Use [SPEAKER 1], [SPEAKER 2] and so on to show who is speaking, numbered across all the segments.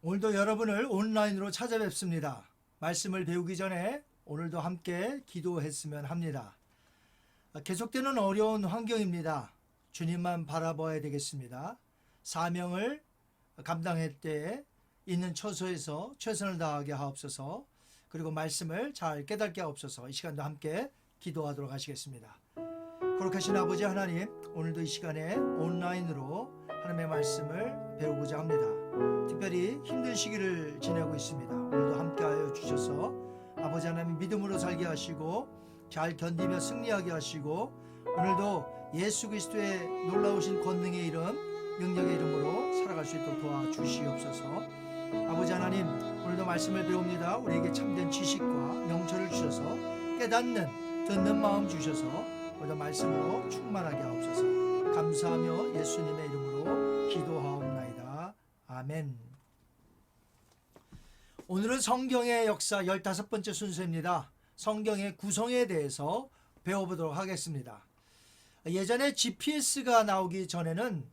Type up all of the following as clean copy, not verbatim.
[SPEAKER 1] 오늘도 여러분을 온라인으로 찾아뵙습니다. 말씀을 배우기 전에 오늘도 함께 기도했으면 합니다. 계속되는 어려운 환경입니다. 주님만 바라봐야 되겠습니다. 사명을 감당할 때 있는 처소에서 최선을 다하게 하옵소서. 그리고 말씀을 잘 깨닫게 하옵소서. 이 시간도 함께 기도하도록 하시겠습니다. 거룩하신 아버지 하나님, 오늘도 이 시간에 온라인으로 하나님의 말씀을 배우고자 합니다. 특별히 힘든 시기를 지내고 있습니다. 오늘도 함께하여 주셔서 아버지 하나님 믿음으로 살게 하시고 잘 견디며 승리하게 하시고 오늘도 예수 그리스도의 놀라우신 권능의 이름, 능력의 이름으로 살아갈 수 있도록 도와주시옵소서. 아버지 하나님, 오늘도 말씀을 배웁니다. 우리에게 참된 지식과 영처를 주셔서 깨닫는, 듣는 마음 주셔서 오늘도 말씀으로 충만하게 하옵소서. 감사하며 예수님의 이름으로 기도하옵나이다. 아멘. 오늘은 성경의 역사 15번째 순서입니다. 성경의 구성에 대해서 배워보도록 하겠습니다. 예전에 GPS가 나오기 전에는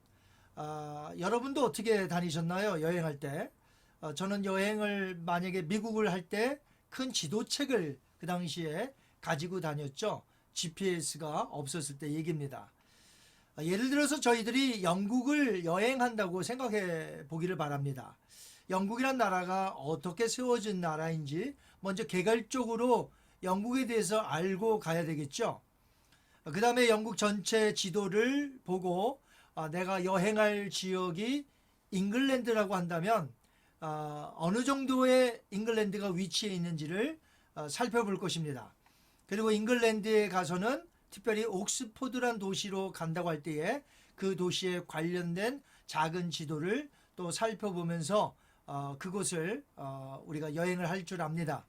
[SPEAKER 1] 여러분도 어떻게 다니셨나요? 여행할 때. 저는 여행을 만약에 미국을 할 때 큰 지도책을 그 당시에 가지고 다녔죠. GPS가 없었을 때 얘기입니다. 예를 들어서 저희들이 영국을 여행한다고 생각해 보기를 바랍니다. 영국이란 나라가 어떻게 세워진 나라인지 먼저 개괄적으로 영국에 대해서 알고 가야 되겠죠. 그 다음에 영국 전체 지도를 보고 내가 여행할 지역이 잉글랜드라고 한다면 어느 정도의 잉글랜드가 위치해 있는지를 살펴볼 것입니다. 그리고 잉글랜드에 가서는 특별히 옥스포드란 도시로 간다고 할 때에 그 도시에 관련된 작은 지도를 또 살펴보면서 그곳을 우리가 여행을 할 줄 압니다.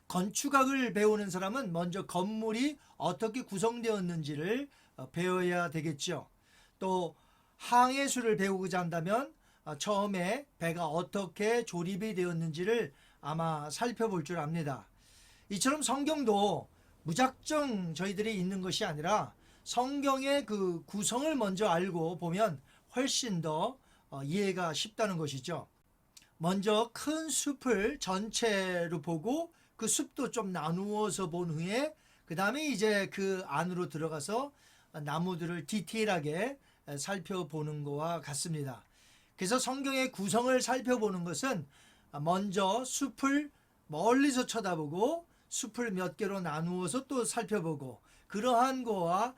[SPEAKER 1] 건축학을 배우는 사람은 먼저 건물이 어떻게 구성되었는지를 배워야 되겠죠. 또 항해술을 배우고자 한다면 처음에 배가 어떻게 조립이 되었는지를 아마 살펴볼 줄 압니다. 이처럼 성경도 무작정 저희들이 있는 것이 아니라 성경의 그 구성을 먼저 알고 보면 훨씬 더 이해가 쉽다는 것이죠. 먼저 큰 숲을 전체로 보고 그 숲도 좀 나누어서 본 후에 그 다음에 이제 그 안으로 들어가서 나무들을 디테일하게 살펴보는 것과 같습니다. 그래서 성경의 구성을 살펴보는 것은 먼저 숲을 멀리서 쳐다보고 숲을 몇 개로 나누어서 또 살펴보고 그러한 거와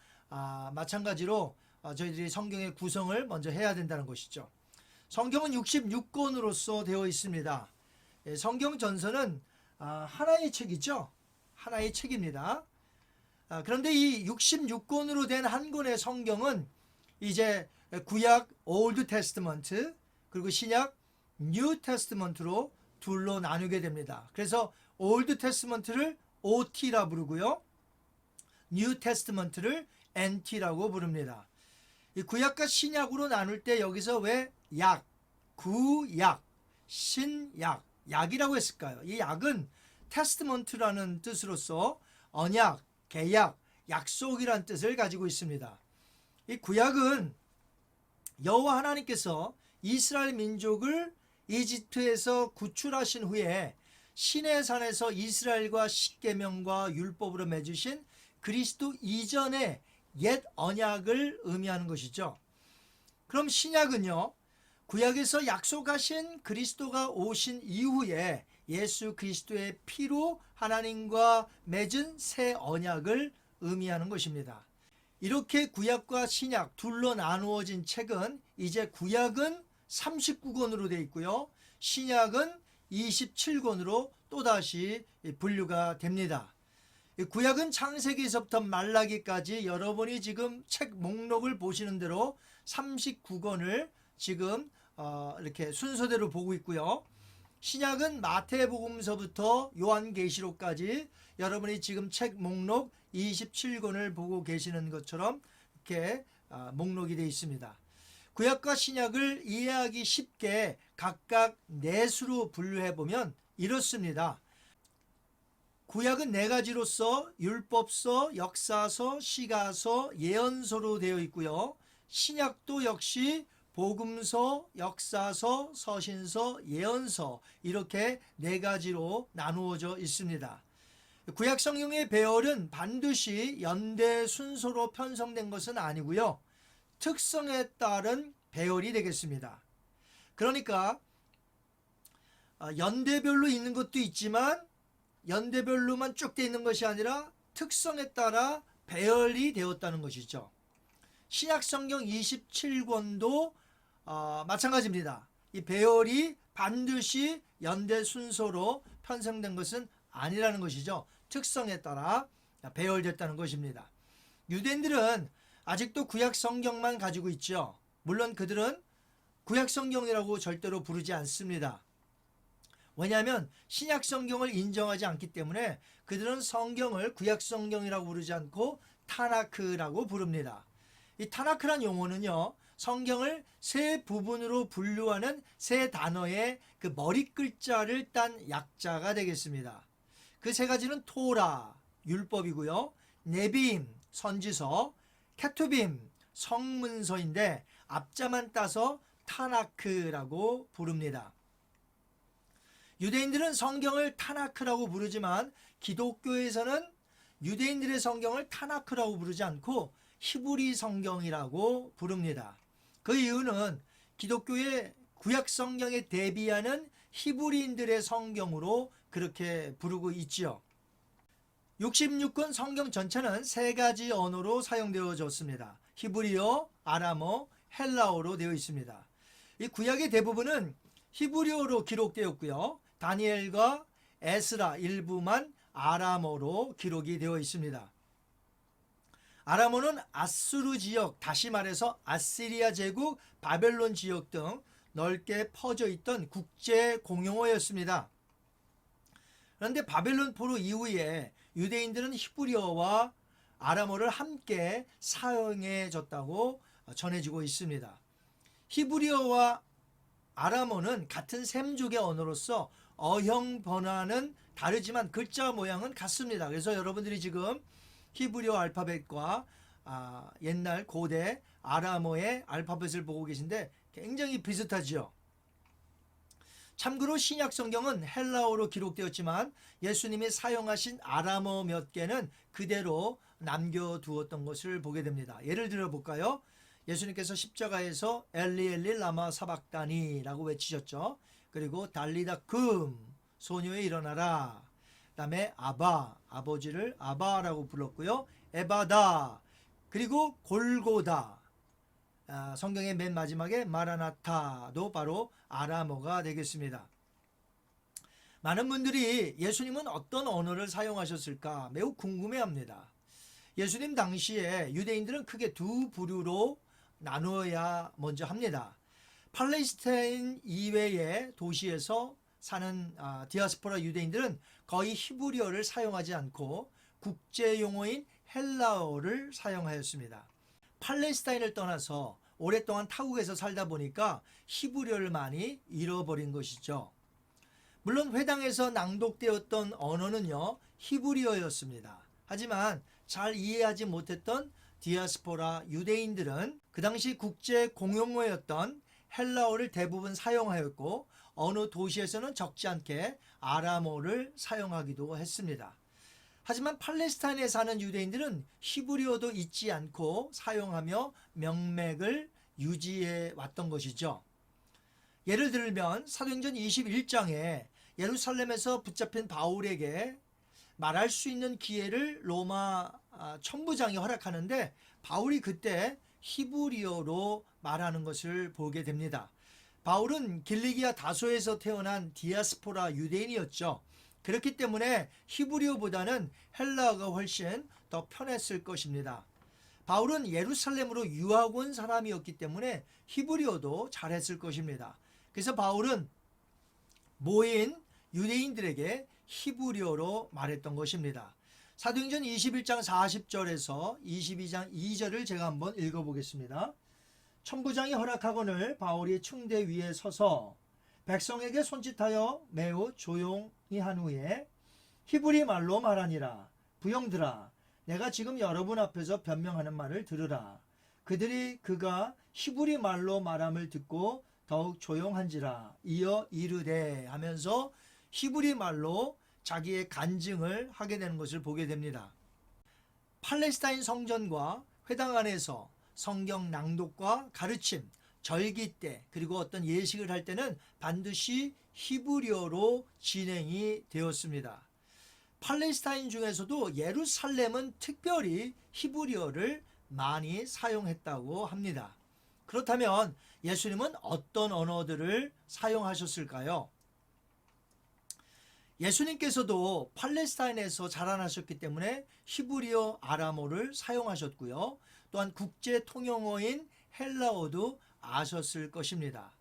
[SPEAKER 1] 마찬가지로 저희들이 성경의 구성을 먼저 해야 된다는 것이죠. 성경은 66권으로서 되어 있습니다. 성경 전서는 하나의 책이죠. 하나의 책입니다. 그런데 이 66권으로 된 한 권의 성경은 이제 구약 올드 테스트먼트 그리고 신약 뉴 테스트먼트로 둘로 나누게 됩니다. 그래서 올드 테스트먼트를 OT라 부르고요. 뉴 테스트먼트를 NT라고 부릅니다. 이 구약과 신약으로 나눌 때 여기서 왜 약, 구약, 신약, 약이라고 했을까요? 이 약은 테스트먼트라는 뜻으로서 언약, 계약, 약속이라는 뜻을 가지고 있습니다. 이 구약은 여호와 하나님께서 이스라엘 민족을 이집트에서 구출하신 후에 시내산에서 이스라엘과 십계명과 율법으로 맺으신 그리스도 이전의 옛 언약을 의미하는 것이죠. 그럼 신약은요, 구약에서 약속하신 그리스도가 오신 이후에 예수 그리스도의 피로 하나님과 맺은 새 언약을 의미하는 것입니다. 이렇게 구약과 신약 둘로 나누어진 책은 이제 구약은 39권으로 되어 있고요. 신약은 27권으로 또다시 분류가 됩니다. 구약은 창세기에서부터 말라기까지 여러분이 지금 책 목록을 보시는 대로 39권을 지금 이렇게 순서대로 보고 있고요. 신약은 마태복음서부터 요한계시록까지 여러분이 지금 책 목록 27권을 보고 계시는 것처럼 이렇게 목록이 되어 있습니다. 구약과 신약을 이해하기 쉽게 각각 내수로 분류해 보면 이렇습니다. 구약은 네 가지로서 율법서, 역사서, 시가서, 예언서로 되어 있고요. 신약도 역시 복음서, 역사서, 서신서, 예언서 이렇게 네 가지로 나누어져 있습니다. 구약 성경의 배열은 반드시 연대 순서로 편성된 것은 아니고요. 특성에 따른 배열이 되겠습니다. 그러니까 연대별로 있는 것도 있지만 연대별로만 쭉 돼 있는 것이 아니라 특성에 따라 배열이 되었다는 것이죠. 신약 성경 27권도 마찬가지입니다. 이 배열이 반드시 연대 순서로 편성된 것은 아니라는 것이죠. 특성에 따라 배열됐다는 것입니다. 유대인들은 아직도 구약 성경만 가지고 있죠. 물론 그들은 구약 성경이라고 절대로 부르지 않습니다. 왜냐하면 신약 성경을 인정하지 않기 때문에 그들은 성경을 구약 성경이라고 부르지 않고 타나크라고 부릅니다. 이 타나크란 용어는요, 성경을 세 부분으로 분류하는 세 단어의 그 머리 글자를 딴 약자가 되겠습니다. 그 세 가지는 토라, 율법이고요, 네비임, 선지서, 케투빔, 성문서인데 앞자만 따서 타나크라고 부릅니다. 유대인들은 성경을 타나크라고 부르지만 기독교에서는 유대인들의 성경을 타나크라고 부르지 않고 히브리 성경이라고 부릅니다. 그 이유는 기독교의 구약 성경에 대비하는 히브리인들의 성경으로 그렇게 부르고 있지요. 66권 성경 전체는 세 가지 언어로 사용되어졌습니다. 히브리어, 아람어, 헬라어로 되어 있습니다. 이 구약의 대부분은 히브리어로 기록되었고요. 다니엘과 에스라 일부만 아람어로 기록이 되어 있습니다. 아람어는 아수르 지역, 다시 말해서 아시리아 제국, 바벨론 지역 등 넓게 퍼져 있던 국제 공용어였습니다. 그런데 바벨론 포로 이후에 유대인들은 히브리어와 아람어를 함께 사용해졌다고 전해지고 있습니다. 히브리어와 아람어는 같은 셈족의 언어로서 어형 번화는 다르지만 글자 모양은 같습니다. 그래서 여러분들이 지금 히브리어 알파벳과 옛날 고대 아람어의 알파벳을 보고 계신데 굉장히 비슷하지요. 참고로 신약 성경은 헬라어로 기록되었지만 예수님이 사용하신 아람어 몇 개는 그대로 남겨두었던 것을 보게 됩니다. 예를 들어 볼까요? 예수님께서 십자가에서 엘리 엘리 라마 사박다니라고 외치셨죠. 그리고 달리다 금, 소녀에 일어나라. 그 다음에 아바, 아버지를 아바라고 불렀고요. 에바다, 그리고 골고다. 성경의 맨 마지막에 마라나타도 바로 아람어가 되겠습니다. 많은 분들이 예수님은 어떤 언어를 사용하셨을까 매우 궁금해합니다. 예수님 당시에 유대인들은 크게 두 부류로 나누어야 먼저 합니다. 팔레스타인 이외의 도시에서 사는 디아스포라 유대인들은 거의 히브리어를 사용하지 않고 국제 용어인 헬라어를 사용하였습니다. 팔레스타인을 떠나서 오랫동안 타국에서 살다 보니까 히브리어를 많이 잃어버린 것이죠. 물론 회당에서 낭독되었던 언어는요, 히브리어였습니다. 하지만 잘 이해하지 못했던 디아스포라 유대인들은 그 당시 국제 공용어였던 헬라어를 대부분 사용하였고 어느 도시에서는 적지 않게 아람어를 사용하기도 했습니다. 하지만 팔레스타인에 사는 유대인들은 히브리어도 잊지 않고 사용하며 명맥을 유지해 왔던 것이죠. 예를 들면 사도행전 21장에 예루살렘에서 붙잡힌 바울에게 말할 수 있는 기회를 로마 천부장이 허락하는데 바울이 그때 히브리어로 말하는 것을 보게 됩니다. 바울은 길리기아 다소에서 태어난 디아스포라 유대인이었죠. 그렇기 때문에 히브리어보다는 헬라어가 훨씬 더 편했을 것입니다. 바울은 예루살렘으로 유학 온 사람이었기 때문에 히브리어도 잘했을 것입니다. 그래서 바울은 모인 유대인들에게 히브리어로 말했던 것입니다. 사도행전 21장 40절에서 22장 2절을 제가 한번 읽어보겠습니다. 천부장이 허락하거늘 바울이 충대 위에 서서 백성에게 손짓하여 매우 조용히 한 후에 히브리 말로 말하니라. 부형들아, 내가 지금 여러분 앞에서 변명하는 말을 들으라. 그들이 그가 히브리 말로 말함을 듣고 더욱 조용한지라 이어 이르되 하면서 히브리 말로 자기의 간증을 하게 되는 것을 보게 됩니다. 팔레스타인 성전과 회당 안에서 성경 낭독과 가르침, 절기 때 그리고 어떤 예식을 할 때는 반드시 히브리어로 진행이 되었습니다. 팔레스타인 중에서도 예루살렘은 특별히 히브리어를 많이 사용했다고 합니다. 그렇다면 예수님은 어떤 언어들을 사용하셨을까요? 예수님께서도 팔레스타인에서 자라나셨기 때문에 히브리어, 아람어를 사용하셨고요. 또한 국제 통용어인 헬라어도 아셨을 것입니다.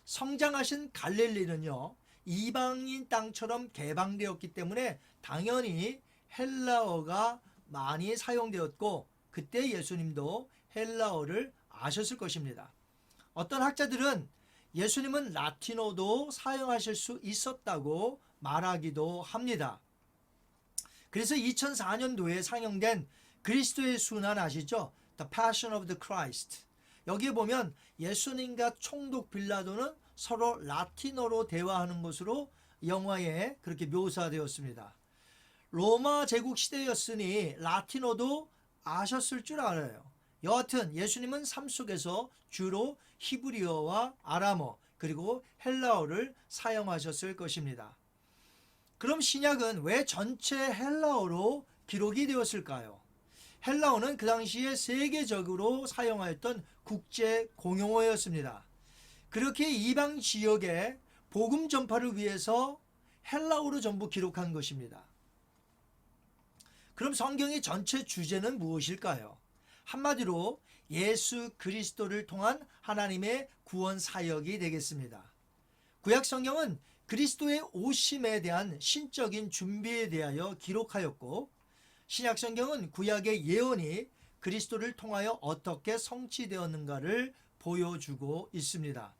[SPEAKER 1] 성장하신 갈릴리는요, 이방인 땅처럼 개방되었기 때문에 당연히 헬라어가 많이 사용되었고 그때 예수님도 헬라어를 아셨을 것입니다. 어떤 학자들은 예수님은 라틴어도 사용하실 수 있었다고 말하기도 합니다. 그래서 2004년도에 상영된 그리스도의 순환 아시죠? The Passion of the Christ. 여기에 보면 예수님과 총독 빌라도는 서로 라틴어로 대화하는 것으로 영화에 그렇게 묘사되었습니다. 로마 제국 시대였으니 라틴어도 아셨을 줄 알아요. 여하튼 예수님은 삶 속에서 주로 히브리어와 아람어 그리고 헬라어를 사용하셨을 것입니다. 그럼 신약은 왜 전체 헬라어로 기록이 되었을까요? 헬라어는 그 당시에 세계적으로 사용하였던 국제 공용어였습니다. 그렇게 이방 지역에 복음 전파를 위해서 헬라어로 전부 기록한 것입니다. 그럼 성경의 전체 주제는 무엇일까요? 한마디로 예수 그리스도를 통한 하나님의 구원 사역이 되겠습니다. 구약 성경은 그리스도의 오심에 대한 신적인 준비에 대하여 기록하였고 신약 성경은 구약의 예언이 그리스도를 통하여 어떻게 성취되었는가를 보여주고 있습니다.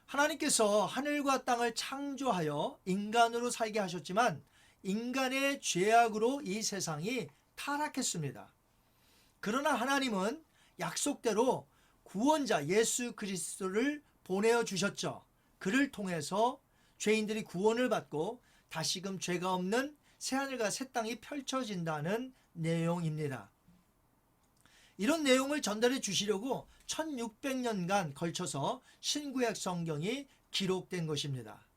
[SPEAKER 1] 하나님께서 하늘과 땅을 창조하여 인간으로 살게 하셨지만 인간의 죄악으로 이 세상이 타락했습니다. 그러나 하나님은 약속대로 구원자 예수 그리스도를 보내어 주셨죠. 그를 통해서 죄인들이 구원을 받고 다시금 죄가 없는 새하늘과 새 땅이 펼쳐진다는 내용입니다. 이런 내용을 전달해 주시려고 1600년간 걸쳐서 신구약 성경이 기록된 것입니다.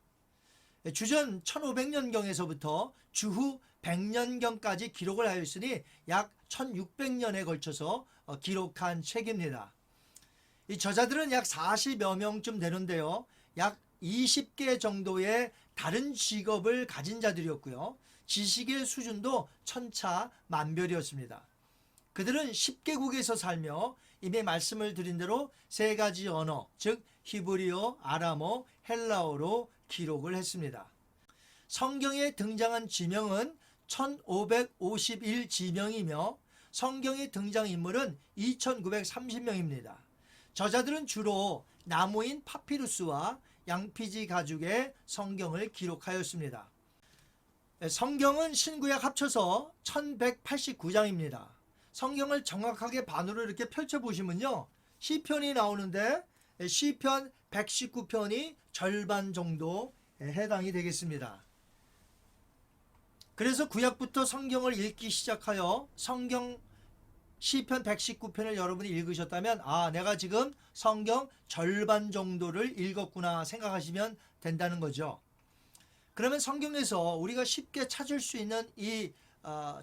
[SPEAKER 1] 주전 1500년경에서부터 주후 100년경까지 기록을 하였으니 약 1600년에 걸쳐서 기록한 책입니다. 이 저자들은 약 40여 명쯤 되는데요. 약 20개 정도의 다른 직업을 가진 자들이었고요. 지식의 수준도 천차만별이었습니다. 그들은 10개국에서 살며 이미 말씀을 드린 대로 세 가지 언어, 즉 히브리어, 아람어, 헬라어로 기록을 했습니다. 성경에 등장한 지명은 1551지명이며 성경에 등장인물은 2930명입니다. 저자들은 주로 나무인 파피루스와 양피지 가죽의 성경을 기록하였습니다. 성경은 신구약 합쳐서 1189장입니다. 성경을 정확하게 반으로 이렇게 펼쳐보시면요. 시편이 나오는데 시편 119편이 절반 정도 해당이 되겠습니다. 그래서 구약부터 성경을 읽기 시작하여 성경 시편 119편을 여러분이 읽으셨다면 내가 지금 성경 절반 정도를 읽었구나 생각하시면 된다는 거죠. 그러면 성경에서 우리가 쉽게 찾을 수 있는 이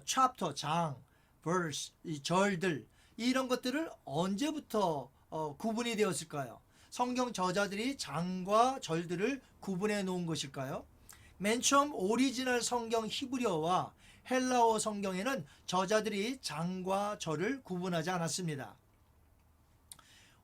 [SPEAKER 1] chapter, 장, verse, 이 절들 이런 것들을 언제부터 구분이 되었을까요? 성경 저자들이 장과 절들을 구분해 놓은 것일까요? 맨 처음 오리지널 성경 히브리어와 헬라어 성경에는 저자들이 장과 절을 구분하지 않았습니다.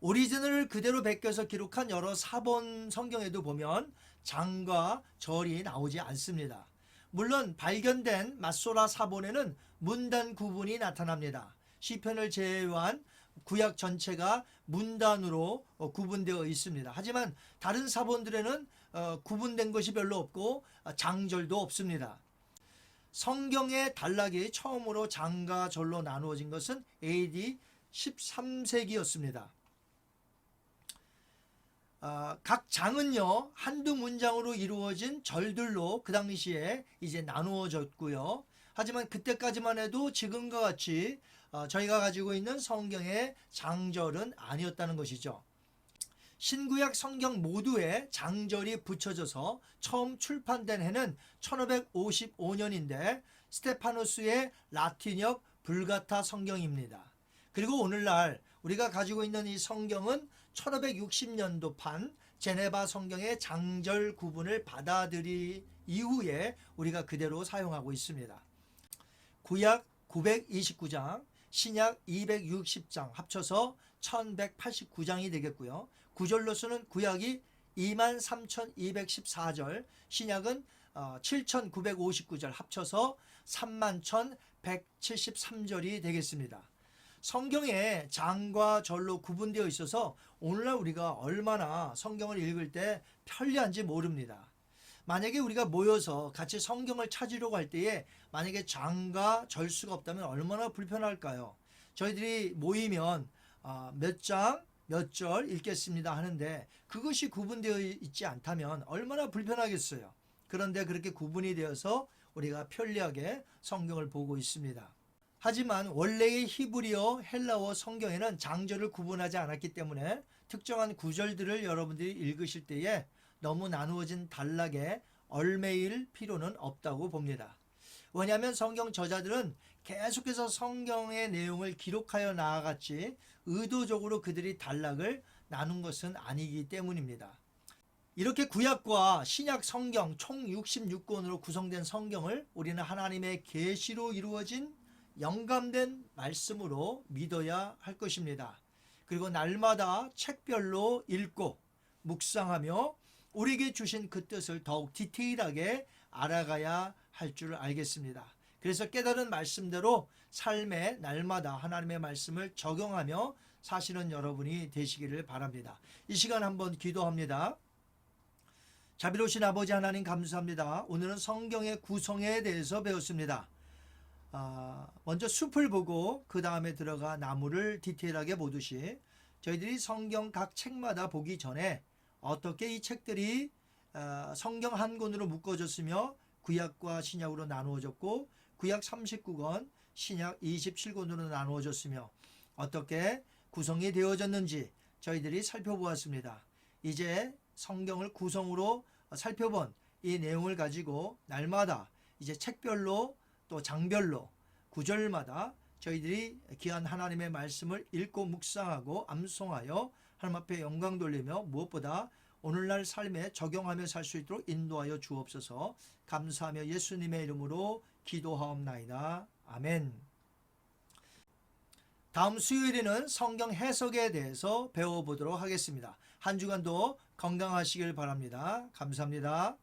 [SPEAKER 1] 오리지널을 그대로 베껴서 기록한 여러 사본 성경에도 보면 장과 절이 나오지 않습니다. 물론 발견된 마소라 사본에는 문단 구분이 나타납니다. 시편을 제외한 구약 전체가 문단으로 구분되어 있습니다. 하지만 다른 사본들에는 구분된 것이 별로 없고 장절도 없습니다. 성경의 단락이 처음으로 장과 절로 나누어진 것은 AD 13세기였습니다. 각 장은요 한두 문장으로 이루어진 절들로 그 당시에 이제 나누어졌고요. 하지만 그때까지만 해도 지금과 같이 저희가 가지고 있는 성경의 장절은 아니었다는 것이죠. 신구약 성경 모두에 장절이 붙여져서 처음 출판된 해는 1555년인데 스테파노스의 라틴역 불가타 성경입니다. 그리고 오늘날 우리가 가지고 있는 이 성경은 1560년도판 제네바 성경의 장절 구분을 받아들인 이후에 우리가 그대로 사용하고 있습니다. 구약 929장, 신약 260장 합쳐서 1189장이 되겠고요. 구절로서는 구약이 23,214절, 신약은 7,959절 합쳐서 31,173절이 되겠습니다. 성경에 장과 절로 구분되어 있어서 오늘날 우리가 얼마나 성경을 읽을 때 편리한지 모릅니다. 만약에 우리가 모여서 같이 성경을 찾으려고 할 때에 만약에 장과 절수가 없다면 얼마나 불편할까요? 저희들이 모이면 몇 장, 몇 절 읽겠습니다 하는데 그것이 구분되어 있지 않다면 얼마나 불편하겠어요. 그런데 그렇게 구분이 되어서 우리가 편리하게 성경을 보고 있습니다. 하지만 원래의 히브리어, 헬라어 성경에는 장절을 구분하지 않았기 때문에 특정한 구절들을 여러분들이 읽으실 때에 너무 나누어진 단락에 얽매일 필요는 없다고 봅니다. 왜냐하면 성경 저자들은 계속해서 성경의 내용을 기록하여 나아갔지 의도적으로 그들이 단락을 나눈 것은 아니기 때문입니다. 이렇게 구약과 신약 성경 총 66권으로 구성된 성경을 우리는 하나님의 계시로 이루어진 영감된 말씀으로 믿어야 할 것입니다. 그리고 날마다 책별로 읽고 묵상하며 우리에게 주신 그 뜻을 더욱 디테일하게 알아가야 할 줄 알겠습니다. 그래서 깨달은 말씀대로 삶에 날마다 하나님의 말씀을 적용하며 사시는 여러분이 되시기를 바랍니다. 이 시간 한번 기도합니다. 자비로우신 아버지 하나님 감사합니다. 오늘은 성경의 구성에 대해서 배웠습니다. 먼저 숲을 보고 그 다음에 들어가 나무를 디테일하게 보듯이 저희들이 성경 각 책마다 보기 전에 어떻게 이 책들이 성경 한 권으로 묶어졌으며 구약과 신약으로 나누어졌고 구약 39권, 신약 27권으로 나누어졌으며 어떻게 구성이 되어졌는지 저희들이 살펴보았습니다. 이제 성경을 구성으로 살펴본 이 내용을 가지고 날마다 이제 책별로 또 장별로 구절마다 저희들이 귀한 하나님의 말씀을 읽고 묵상하고 암송하여 하나님 앞에 영광 돌리며 무엇보다 오늘날 삶에 적용하며 살 수 있도록 인도하여 주옵소서. 감사하며 예수님의 이름으로 기도하옵나이다. 아멘. 다음 수요일에는 성경 해석에 대해서 배워보도록 하겠습니다. 한 주간도 건강하시길 바랍니다. 감사합니다.